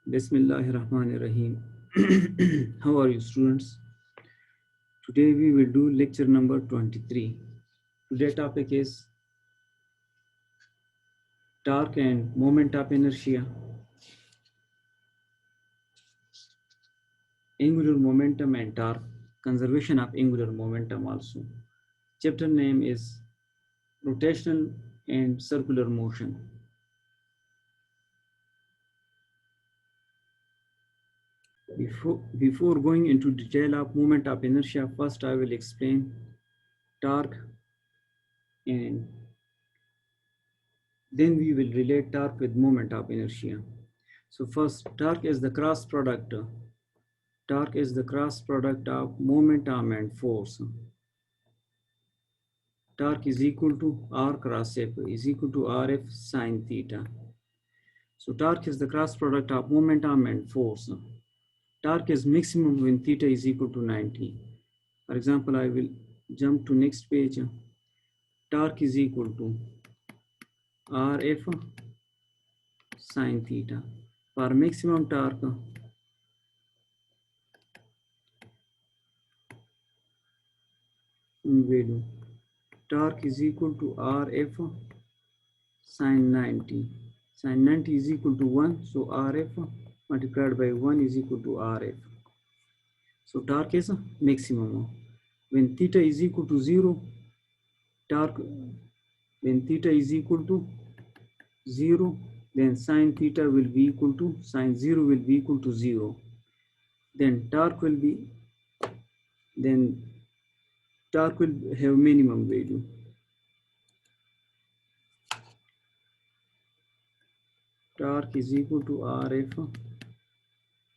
Bismillahirrahmanirrahim. How are you, students? Today we will do lecture number 23. Today's topic is torque and moment of inertia, angular momentum and torque, conservation of angular momentum also. Chapter name is rotational and circular motion. Before going into detail of moment of inertia, first I will explain torque and then we will relate torque with moment of inertia. So first, torque is the cross product. Torque is the cross product of momentum and force. Torque is equal to R cross F is equal to RF sine theta. So torque is the cross product of momentum and force. Torque is maximum when theta is equal to 90. For example, I will jump to next page. Torque is equal to RF sine theta. For maximum torque, value torque is equal to RF sine 90. Sine 90 is equal to 1, so RF multiplied by 1 is equal to RF. So torque is maximum. When theta is equal to 0, torque, when theta is equal to 0, then sine theta will be equal to, sine 0 will be equal to 0. Then torque will have minimum value. Torque is equal to RF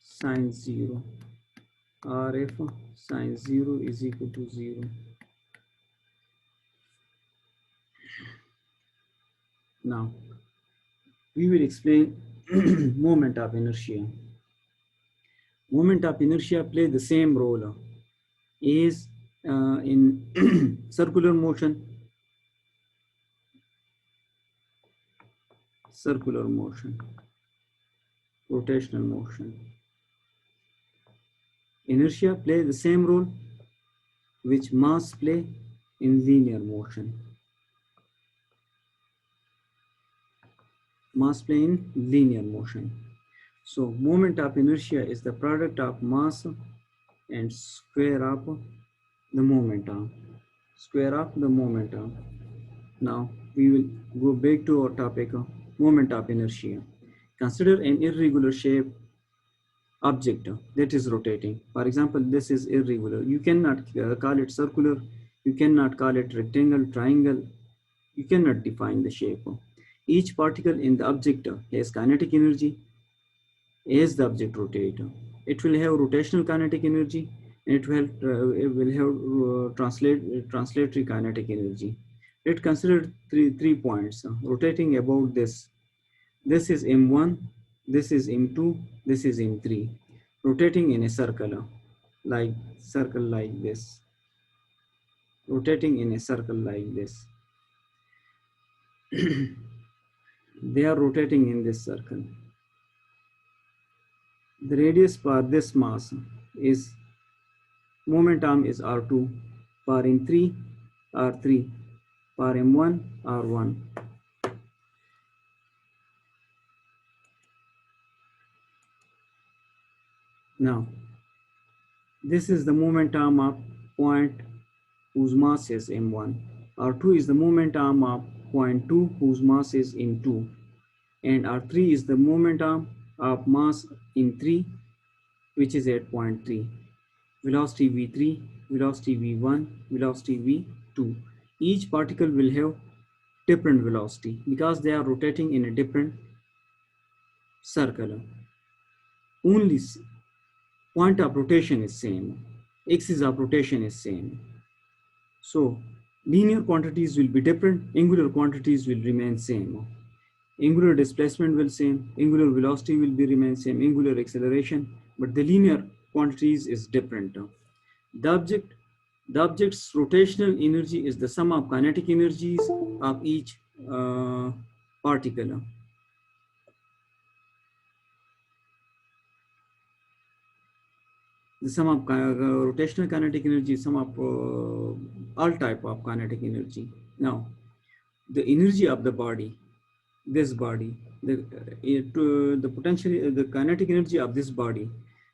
sine 0. RF sine 0 is equal to 0. Now, we will explain moment of inertia. Moment of inertia play the same role as in circular motion, rotational motion. Inertia play the same role which mass play in linear motion. Mass play in linear motion. So moment of inertia is the product of mass and square of the momentum. Now we will go back to our topic, moment of inertia. Consider an irregular shape object that is rotating. For example, this is irregular. You cannot call it circular. You cannot call it rectangle, triangle. You cannot define the shape. Each particle in the object has kinetic energy as the object rotates. It will have rotational kinetic energy and it will have translatory kinetic energy. Let's consider three points rotating about this. This is M1, this is M2, this is M3. Rotating in a circle like this. Rotating in a circle like this. They are rotating in this circle. The radius for this mass is, momentum is R2, for M3 R3, for M1 R1. Now, this is the momentum of point whose mass is M1. R2 is the momentum of point 2 whose mass is M2. And R3 is the momentum of mass M3, which is at point 3. Velocity V3, velocity V1, velocity V2. Each particle will have different velocity because they are rotating in a different circle. Only point of rotation is same. Axis of rotation is same. So linear quantities will be different. Angular quantities will remain same. Angular displacement will same. Angular velocity will be remain same. Angular acceleration, but the linear quantities is different. The object's rotational energy is the sum of kinetic energies of each particle. the sum of rotational kinetic energy, sum of all type of kinetic energy. Now, the energy of the body, this body, the potential, the kinetic energy of this body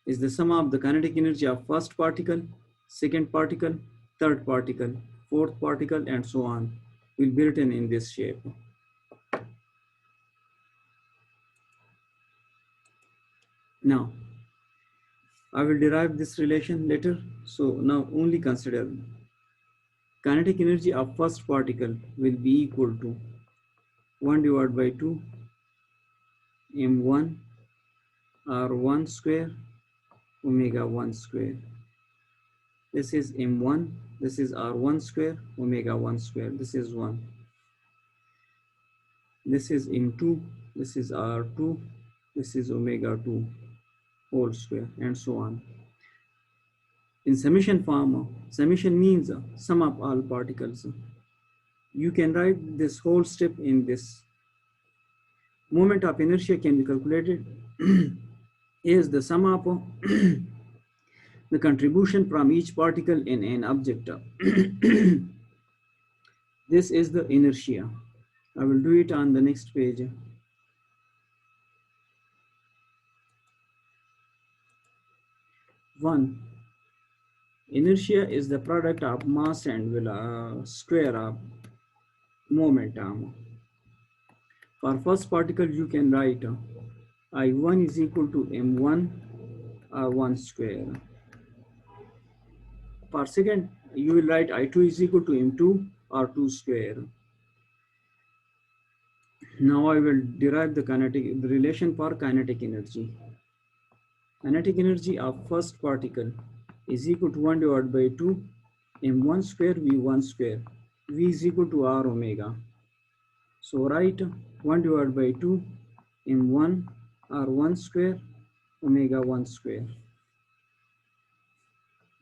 is the sum of the kinetic energy of first particle, second particle, third particle, fourth particle, and so on, will be written in this shape. Now, I will derive this relation later. So now only consider kinetic energy of first particle will be equal to 1 divided by 2 m1 r1 square omega 1 square. This is m1, this is r1 square omega 1 square. This is 1. This is m2, this is r2, this is omega 2 whole square, and so on. In summation form, summation means sum of all particles. You can write this whole step in this. Moment of inertia can be calculated is the sum of the contribution from each particle in an object. This is the inertia. I will do it on the next page. One, inertia is the product of mass and square of momentum. For first particle, you can write I1 is equal to m1 r1 square. For second, you will write I2 is equal to m2 r2 square. Now I will derive the relation for kinetic energy. Kinetic energy of first particle is equal to 1 divided by 2 m1 square v1 square. V is equal to r omega. So write 1 divided by 2 m1 r1 square omega 1 square.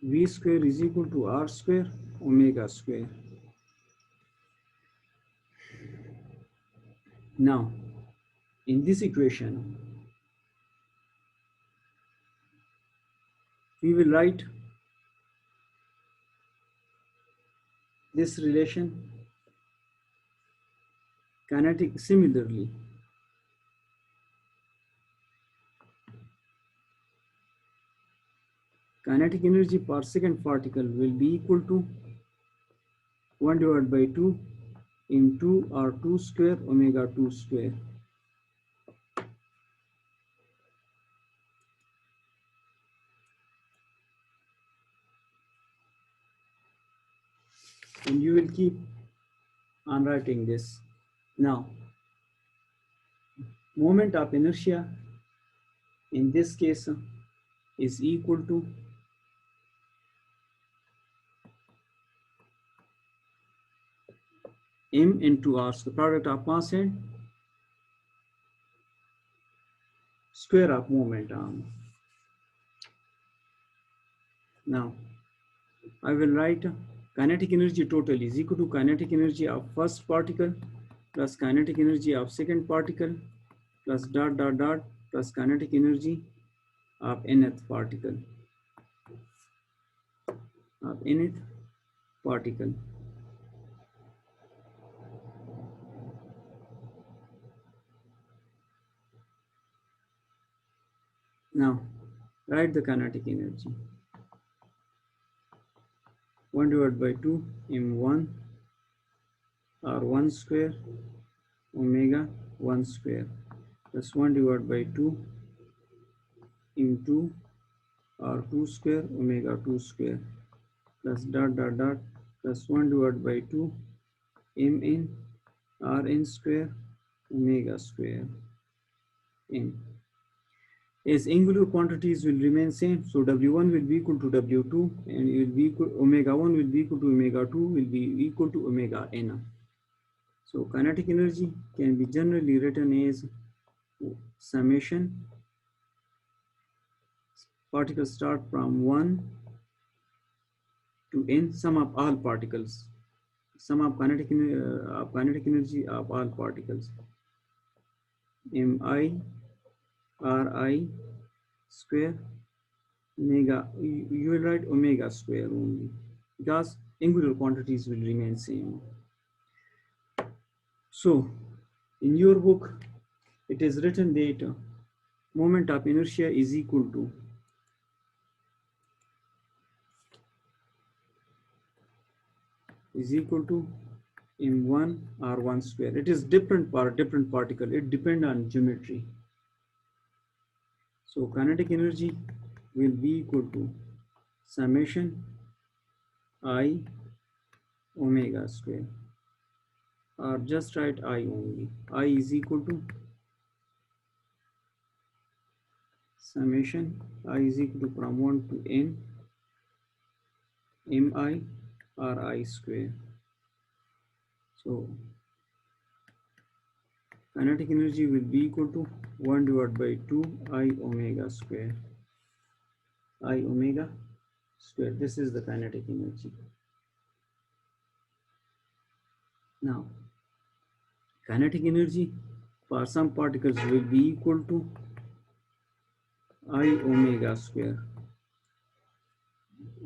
V square is equal to r square omega square. Now, in this equation, we will write this relation kinetic similarly. Kinetic energy per second particle will be equal to 1 divided by 2 into r2 square omega 2 square. And you will keep on writing this. Now, moment of inertia in this case is equal to m into r, the product of mass and square of momentum. Now, I will write kinetic energy total is equal to kinetic energy of first particle plus kinetic energy of second particle plus dot dot dot plus kinetic energy of nth particle. Now, write the kinetic energy. 1 divided by 2 m1 r1 square omega 1 square plus 1 divided by 2 into r2 square omega 2 square plus dot dot dot plus 1 divided by 2 mn rn square omega square n. As angular quantities will remain same, so W1 will be equal to W2 and it will be equal, omega 1 will be equal to omega 2 will be equal to omega n. So kinetic energy can be generally written as summation. Particles start from 1 to n, sum of all particles, sum of kinetic energy of all particles. Mi Ri square omega, you will write omega square only because angular quantities will remain same. So in your book, it is written that moment of inertia is equal to m1 r1 square. It is different for different particle. It depends on geometry. So kinetic energy will be equal to summation I omega square, or just write I only. I is equal to summation I is equal to from 1 to n mi r I square. So kinetic energy will be equal to 1 divided by 2 I omega square. I omega square. This is the kinetic energy. Now, kinetic energy for some particles will be equal to I omega square.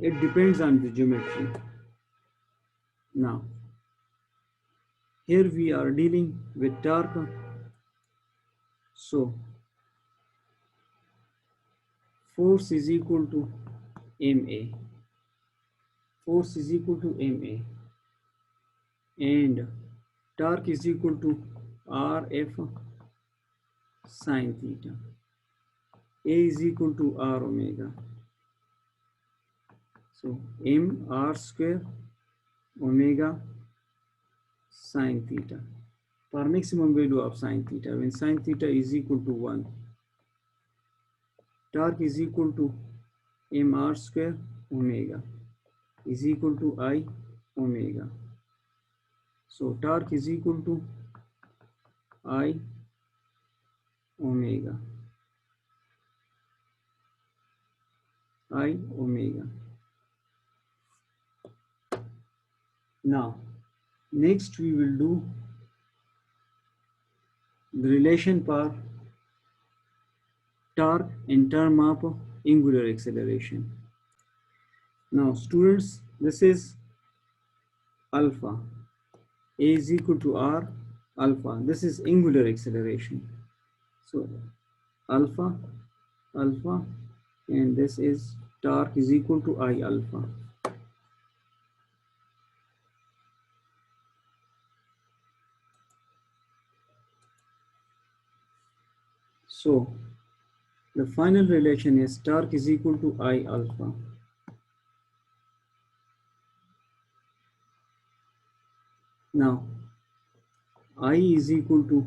It depends on the geometry. Now, here we are dealing with torque. So, force is equal to ma. Force is equal to ma. And torque is equal to Rf sine theta. A is equal to R omega. So m r square omega sine theta for maximum value of sine theta. When sine theta is equal to 1, torque is equal to m r square omega is equal to I omega. So torque is equal to I omega. I omega. Now, next we will do the relation for torque in term of angular acceleration. Now, students, this is alpha. A is equal to R alpha. This is angular acceleration. So, alpha, alpha, and this is torque is equal to I alpha. So, the final relation is torque is equal to I alpha. Now, I is equal to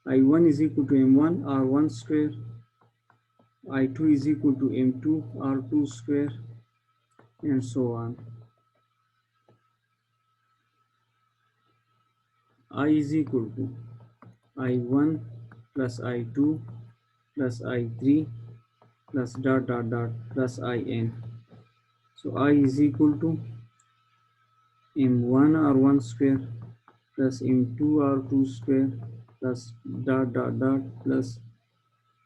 I1 is equal to M1 R1 square, I2 is equal to M2 R2 square, and so on. I is equal to I1 plus I2 plus I3 plus dot dot dot plus In. So I is equal to M1 R1 square plus M2 R2 square plus dot dot dot plus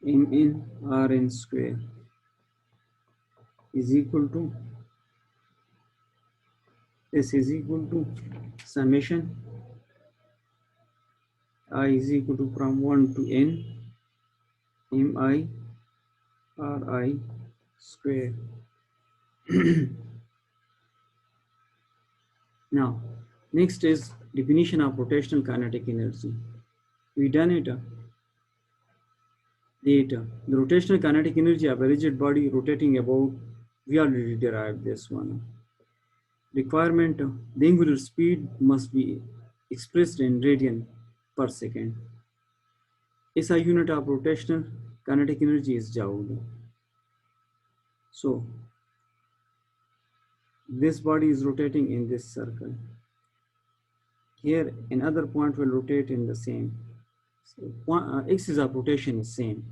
Mn Rn square is equal to, this is equal to summation I is equal to from 1 to n mi Ri square. Now, next is definition of rotational kinetic energy. We done it. The rotational kinetic energy of a rigid body rotating about, we already derived this one. Requirement, the angular speed must be expressed in radian per second. SI unit of rotational kinetic energy is joule. So, this body is rotating in this circle. Here, another point will rotate in the same. So, axis of rotation is same.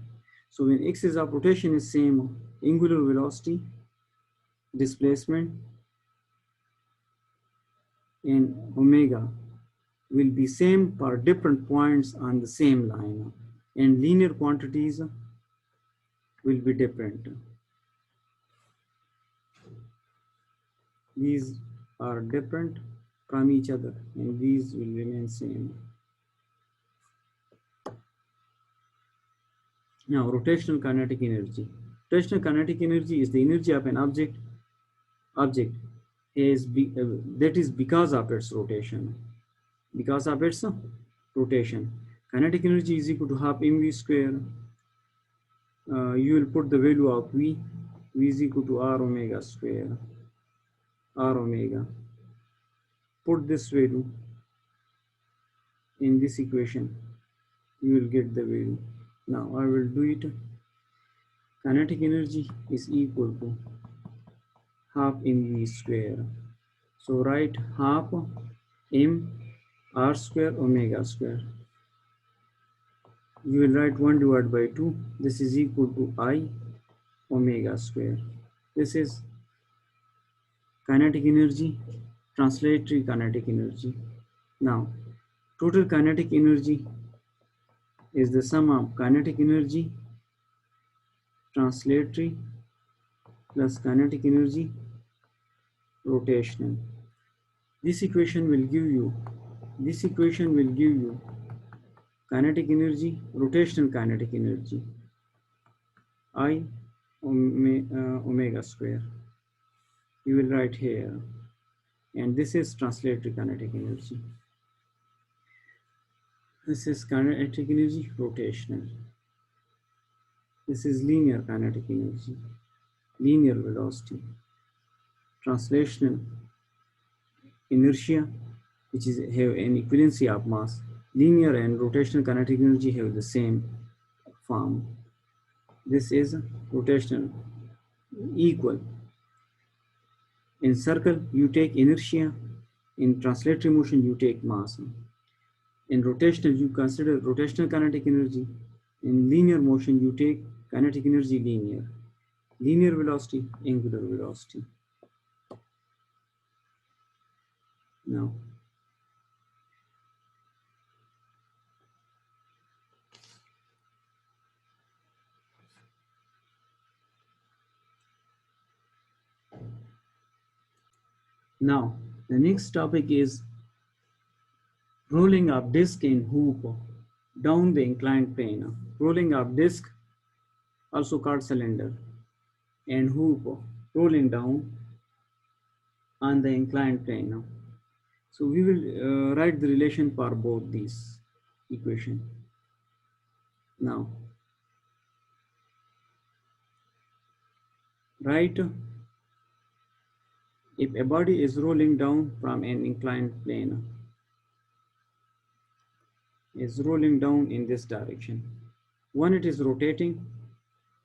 So, when axis of rotation is same, angular velocity, displacement, and omega will be same for different points on the same line, and linear quantities will be different. These are different from each other and these will remain same. Now, rotational kinetic energy. Rotational kinetic energy is the energy of an object that is because of its rotation. Because of its rotation. Kinetic energy is equal to half mv square. You will put the value of v. V is equal to r omega square. R omega. Put this value in this equation. You will get the value. Now I will do it. Kinetic energy is equal to half mv square. So write half m r square omega square. You will write 1 divided by 2. This is equal to I omega square. This is kinetic energy, translatory kinetic energy. Now, total kinetic energy is the sum of kinetic energy, translatory, plus kinetic energy, rotational. This equation will give you kinetic energy, rotational kinetic energy, I omega square. You will write here, and this is translatory kinetic energy. This is kinetic energy, rotational. This is linear kinetic energy, linear velocity. Translational inertia, which is have an equivalency of mass. Linear and rotational kinetic energy have the same form. This is rotational, equal. In circle, you take inertia. In translatory motion, you take mass. In rotational, you consider rotational kinetic energy. In linear motion, you take kinetic energy linear. Linear velocity, angular velocity. Now, the next topic is rolling of disc in hoop down the inclined plane. Rolling of disc, also called cylinder, and hoop rolling down on the inclined plane. So we will write the relation for both these equation. Now, write if a body is rolling down from an inclined plane, is rolling down in this direction. One, it is rotating,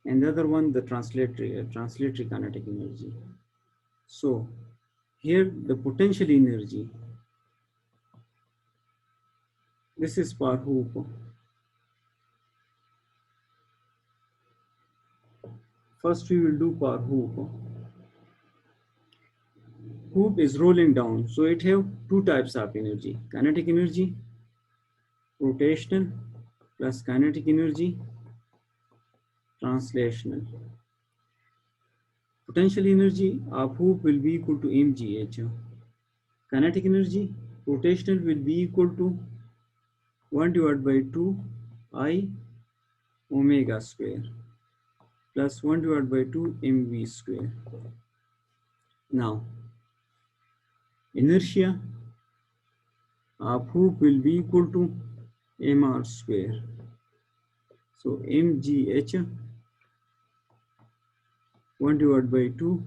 and the other one, the translatory kinetic energy. So here the potential energy, this is for hoop. First we will do for hoop. Hoop is rolling down, so it have two types of energy: kinetic energy, rotational, plus kinetic energy, translational. Potential energy of hoop will be equal to mgh. Kinetic energy, rotational, will be equal to 1 divided by 2 I omega square plus 1 divided by 2 mv square. Now, inertia of hoop will be equal to mr square. So mgh 1 divided by 2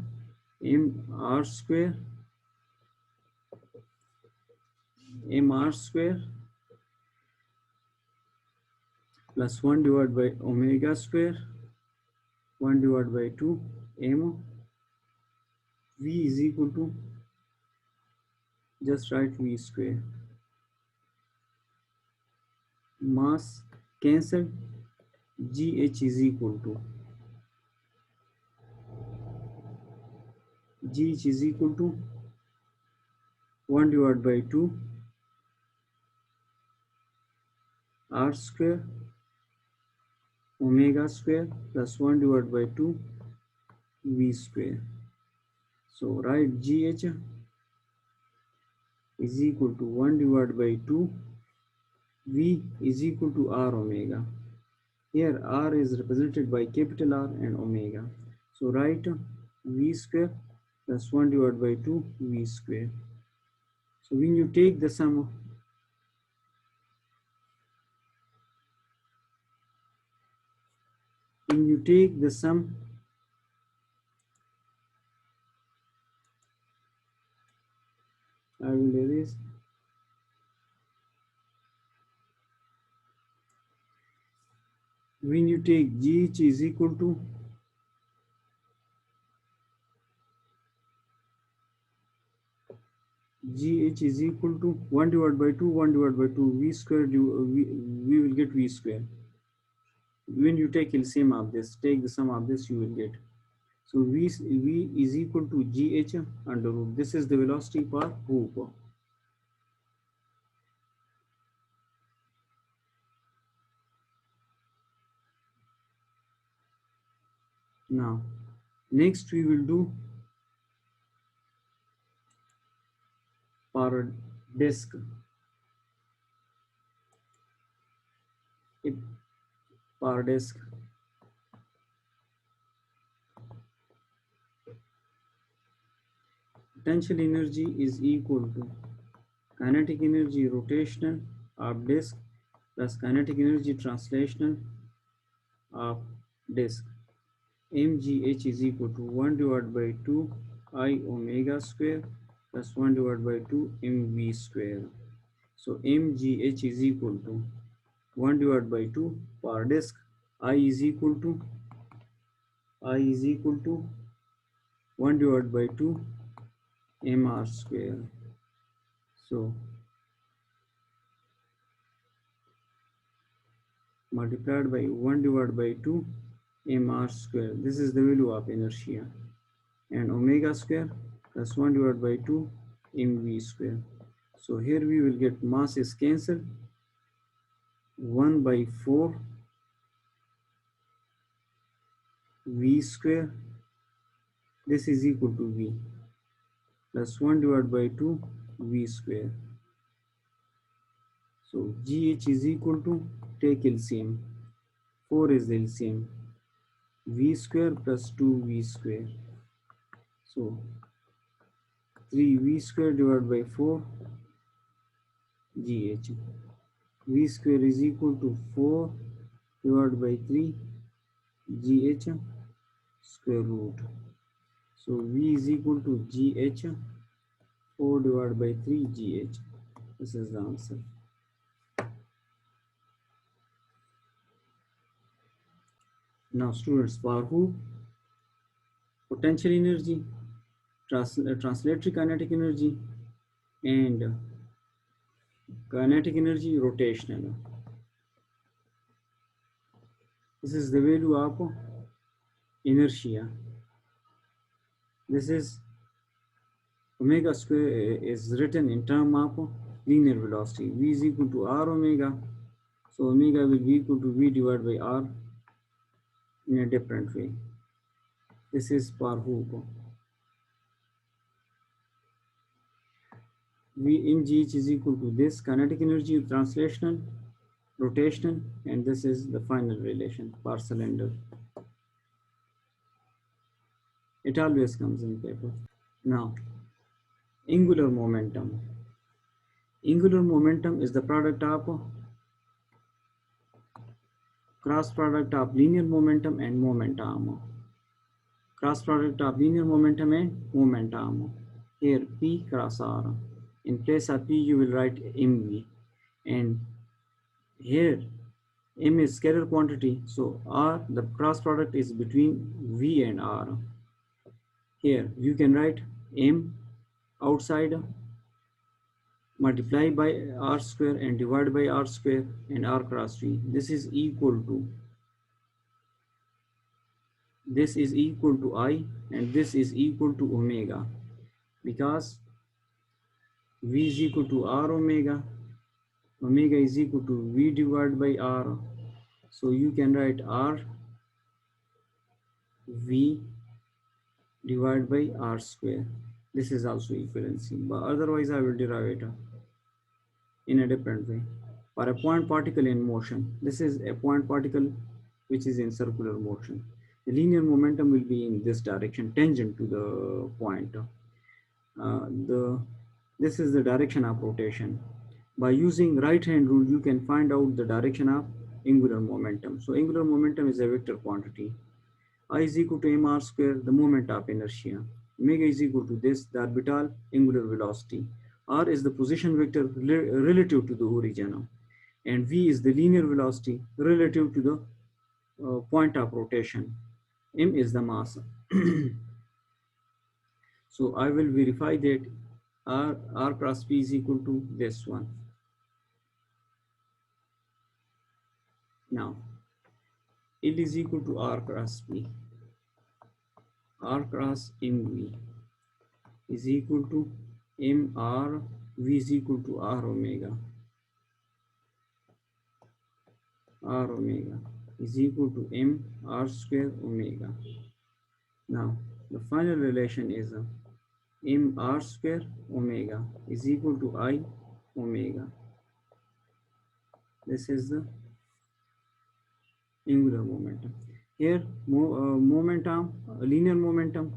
mr square plus 1 divided by omega square 1 divided by 2 m. V is equal to, just write V square. Mass cancelled, GH is equal to GH is equal to 1 divided by 2 R square omega square plus 1 divided by 2 V square. So write GH is equal to 1 divided by 2 V is equal to R omega. Here R is represented by capital R and omega. So write V square plus 1 divided by 2 V square. So when you take the sum, I will do this. When you take GH is equal to GH is equal to 1 divided by 2, 1 divided by 2, V square, we will get V square. When you take LCM of this, take the sum of this, you will get. So V is equal to GH under root. This is the velocity per hoop. Now, next we will do per disk. Per disk. Potential energy is equal to kinetic energy rotational of disk plus kinetic energy translational of disk. mgh is equal to 1 divided by 2 I omega square plus 1 divided by 2 mv square. So mgh is equal to 1 divided by 2 per disk. I is equal to 1 divided by 2 mr square. So multiplied by 1 divided by 2 mr square. This is the value of inertia. And omega square plus 1 divided by 2 mv square. So here we will get mass is cancelled. 1 by 4 v square. This is equal to v plus 1 divided by 2 v square. So GH is equal to, take LCM. 4 is the LCM. V square plus 2v square. So 3v square divided by 4 GH. V square is equal to 4 divided by 3 GH square root. So V is equal to GH 4 divided by 3 GH. This is the answer. Now students, for who? Potential energy, translatory kinetic energy, and kinetic energy rotational. This is the value of inertia. This is omega square is written in term of linear velocity. V is equal to r omega. So omega will be equal to v divided by r in a different way. This is per hoop. V mgh is equal to this kinetic energy translational, rotational, and this is the final relation per cylinder. It always comes in paper. Now, angular momentum. Angular momentum is the product of cross product of linear momentum and momentum. Cross product of linear momentum and momentum. Here P cross R. In place of P you will write mv. And here m is scalar quantity, so R, the cross product is between V and R. Here you can write m outside multiply by R square and divide by R square and R cross V. This is equal to I and this is equal to omega, because V is equal to R omega, omega is equal to V divided by R. So you can write R V divided by r square. This is also equivalency, but otherwise I will derive it in a different way. For a point particle in motion, this is a point particle which is in circular motion. The linear momentum will be in this direction, tangent to the point. This is the direction of rotation. By using right hand rule, you can find out the direction of angular momentum. So angular momentum is a vector quantity. I is equal to mr square, the moment of inertia. Omega is equal to this, the orbital angular velocity. R is the position vector relative to the origin, and V is the linear velocity relative to the point of rotation. M is the mass. So I will verify that R cross P is equal to this one. Now, L is equal to R cross P. R cross MV is equal to MR, V is equal to R omega. R omega is equal to M R square omega. Now, the final relation is M R square omega is equal to I omega. This is the angular momentum. Here, momentum, linear momentum,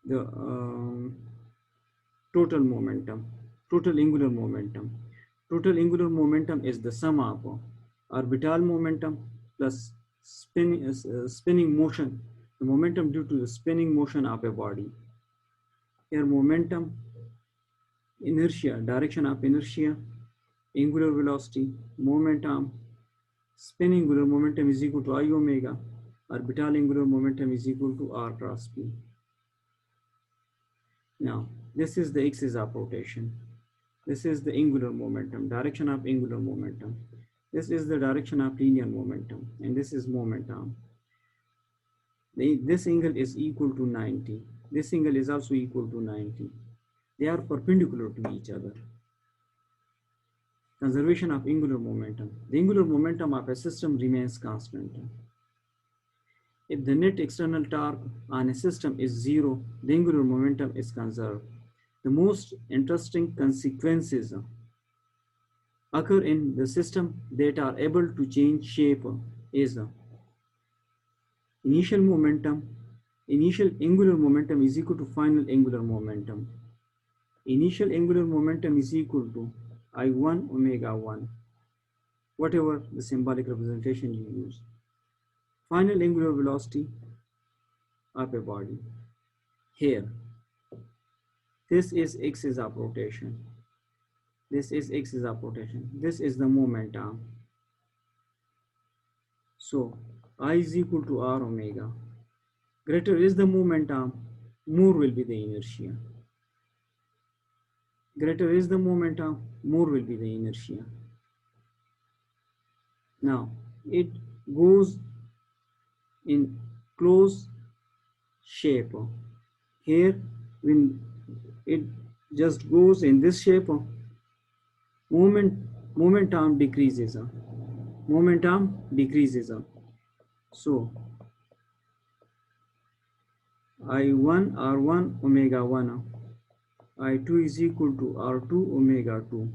the total momentum, total angular momentum. Total angular momentum is the sum of orbital momentum plus spinning motion, the momentum due to the spinning motion of a body. Here momentum, inertia, direction of inertia, angular velocity, momentum, spin angular momentum is equal to I omega, orbital angular momentum is equal to R cross P. Now, this is the axis of rotation. This is the angular momentum, direction of angular momentum. This is the direction of linear momentum, and this is momentum. This angle is equal to 90. This angle is also equal to 90. They are perpendicular to each other. Conservation of angular momentum. The angular momentum of a system remains constant. If the net external torque on a system is zero, the angular momentum is conserved. The most interesting consequences occur in the system that are able to change shape is initial angular momentum is equal to final angular momentum. Initial angular momentum is equal to I1 omega 1, whatever the symbolic representation you use. Final angular velocity of a body. Here, this is axis of rotation. This is axis of rotation. This is the momentum. So, I is equal to R omega. Greater is the momentum, more will be the inertia. Greater is the momentum, more will be the inertia. Now, it goes in closed shape. Here, when it just goes in this shape, momentum decreases. Momentum decreases. So, I1 R1 omega 1, I2 is equal to R2 omega 2.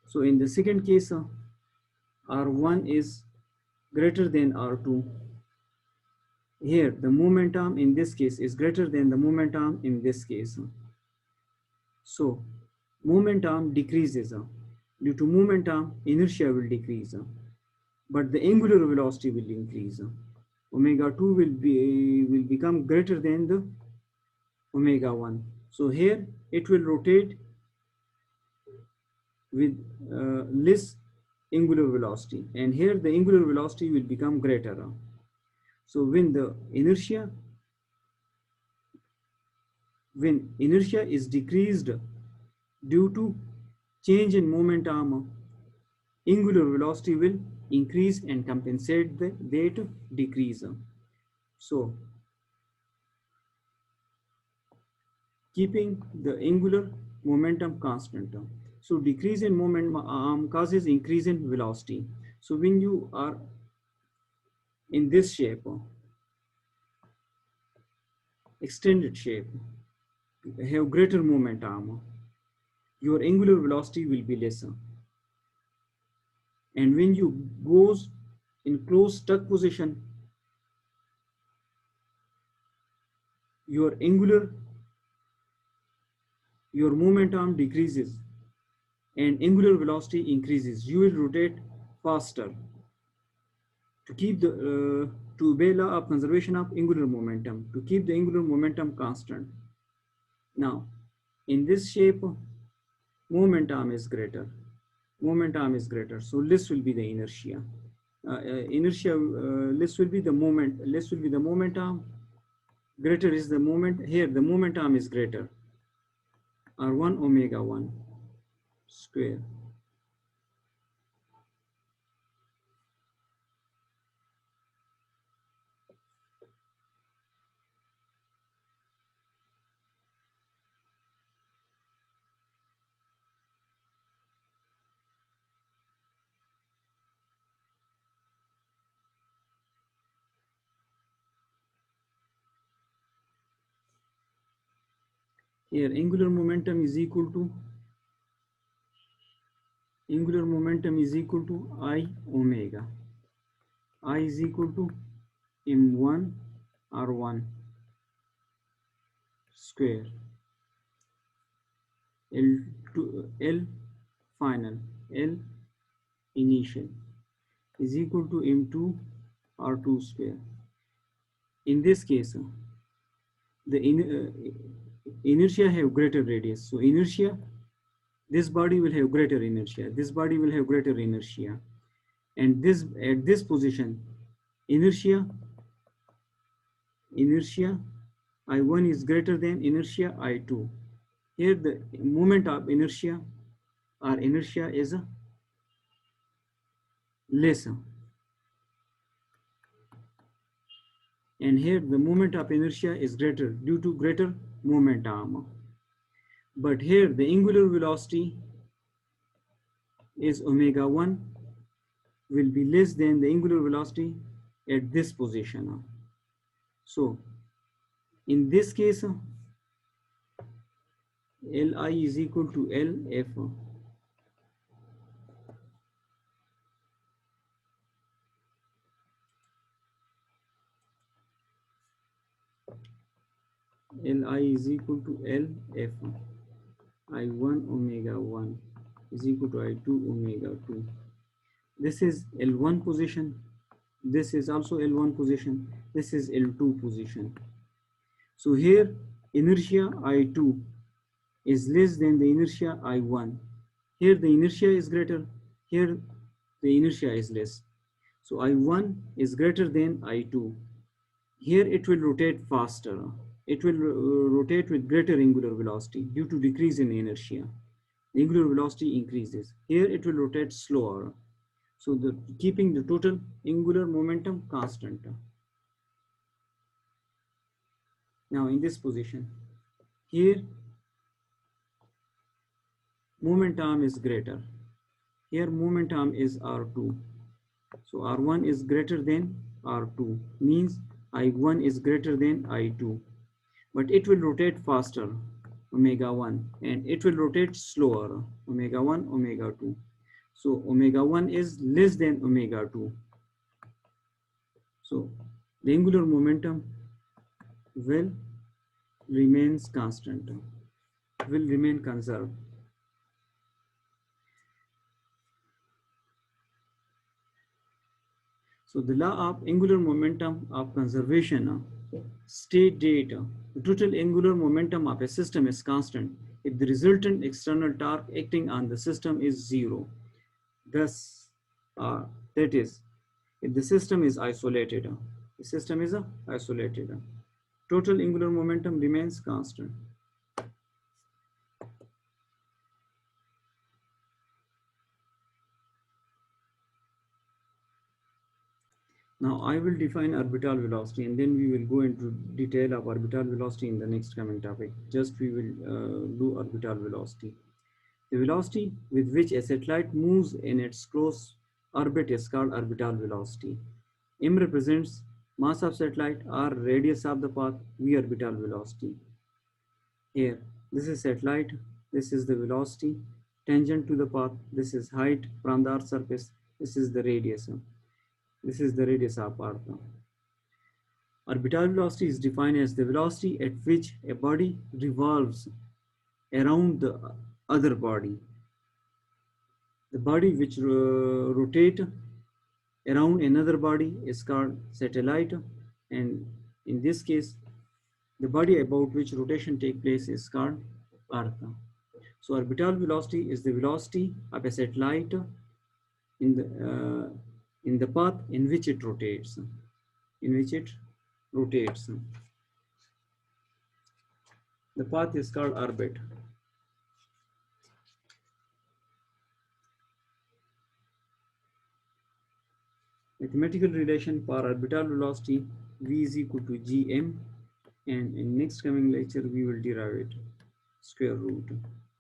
So, in the second case, R1 is greater than R2. Here, the momentum in this case is greater than the momentum in this case. So, momentum decreases. Due to momentum, inertia will decrease, but the angular velocity will increase. Omega 2 will become greater than the omega 1. So here it will rotate with less angular velocity, and here the angular velocity will become greater. So when inertia is decreased due to change in momentum, angular velocity will increase and compensate that decrease. So, keeping the angular momentum constant. So, decrease in momentum causes increase in velocity. So, when you are in this shape, extended shape, have greater moment arm, your angular velocity will be lesser. And when you goes in close stuck position, your moment arm decreases and angular velocity increases. You will rotate faster to keep the to obey law of conservation of angular momentum, to keep the angular momentum constant. Now, in this shape, moment arm is greater. Moment arm is greater, so less will be the inertia. Less will be the moment. Less will be the moment arm. Greater is the moment. Here, the moment arm is greater. R1 omega 1 square. Here, angular momentum is equal to I omega. I is equal to M1 R1 square. L final, L initial is equal to M2 R2 square. In this case, the inertia have greater radius. So inertia, this body will have greater inertia. This body will have greater inertia. And this at this position, inertia I1 is greater than inertia I2. Here the moment of inertia or inertia is lesser. And here the moment of inertia is greater due to greater moment arm. But here the angular velocity is omega 1 will be less than the angular velocity at this position. So in this case, Li is equal to Lf. Li is equal to Lf. I1 omega 1 is equal to I2 omega 2. This is L1 position. This is also L1 position. This is L2 position. So here inertia I2 is less than the inertia I1. Here the inertia is greater. Here the inertia is less. So I1 is greater than I2. Here it will rotate faster. It will rotate with greater angular velocity due to decrease in inertia. The angular velocity increases. Here it will rotate slower. So keeping the total angular momentum constant. Now in this position, here moment arm is greater. Here moment arm is R2. So R1 is greater than R2, means I1 is greater than I2. But it will rotate faster, omega 1, and it will rotate slower, omega 1, omega 2. So omega 1 is less than omega 2. So the angular momentum will remains constant, will remain conserved. So the law of angular momentum of conservation state that the total angular momentum of a system is constant if the resultant external torque acting on the system is zero. Thus, that is, if the system is isolated, total angular momentum remains constant. Now I will define orbital velocity, and then we will go into detail of orbital velocity in the next coming topic. Just we will do orbital velocity. The velocity with which a satellite moves in its close orbit is called orbital velocity. M represents mass of satellite, r radius of the path, v orbital velocity. Here, this is satellite, this is the velocity, tangent to the path, this is height from the earth surface, this is the radius. This is the radius of Earth. Orbital velocity is defined as the velocity at which a body revolves around the other body. The body which rotate around another body is called satellite, and in this case, the body about which rotation takes place is called Earth. So orbital velocity is the velocity of a satellite in the path in which it rotates. The path is called orbit. Mathematical relation for orbital velocity v is equal to gm, and in next coming lecture we will derive it, square root.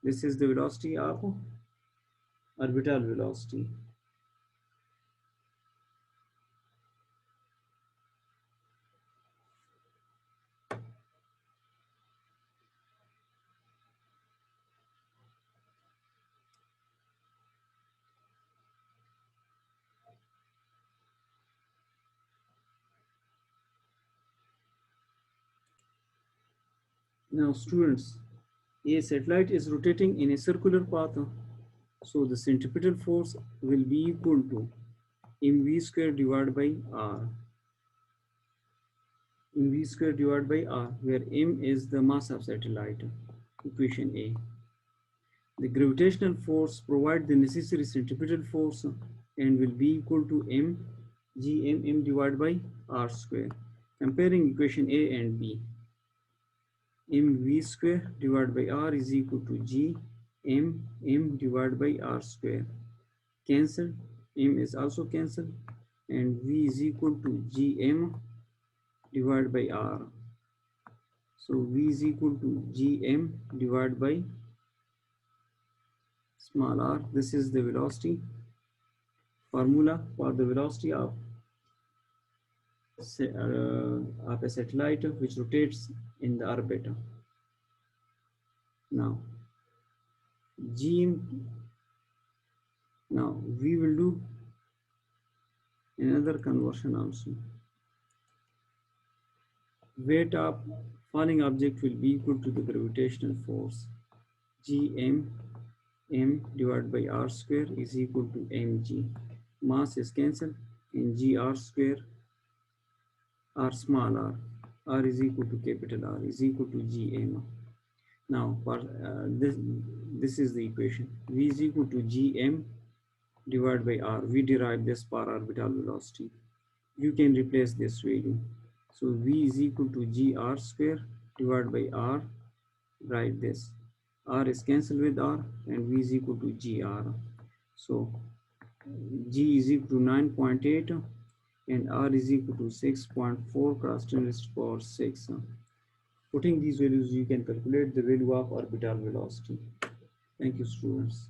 This is the velocity of orbital velocity. Now students, a satellite is rotating in a circular path, so the centripetal force will be equal to mv square divided by r. mv square divided by r, where m is the mass of satellite, equation A. The gravitational force provides the necessary centripetal force and will be equal to m divided by r square. Comparing equation A and B, mv square divided by r is equal to m divided by r square. Cancel, m is also cancelled, and v is equal to gm divided by r. So v is equal to gm divided by small r. This is the velocity formula for the velocity of a satellite which rotates in the orbit. Now we will do another conversion also. Weight of falling object will be equal to the gravitational force. gm m divided by r square is equal to mg. Mass is cancelled, and gr square, r small r is equal to capital R is equal to gm. Now for this is the equation. V is equal to gm divided by r. We derive this for orbital velocity. You can replace this value. So V is equal to gr square divided by r. Write this. R is cancelled with r, and V is equal to gr. So G is equal to 9.8 and R is equal to 6.4 cross 10 raised to power 6. Putting these values, you can calculate the value of orbital velocity. Thank you, students.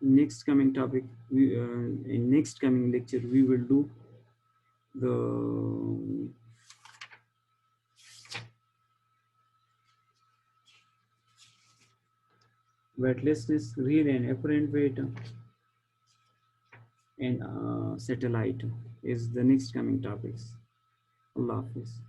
Next coming topic, in next coming lecture, we will do the weightlessness, real and apparent weight, and satellite is the next coming topics. Allah Hafiz.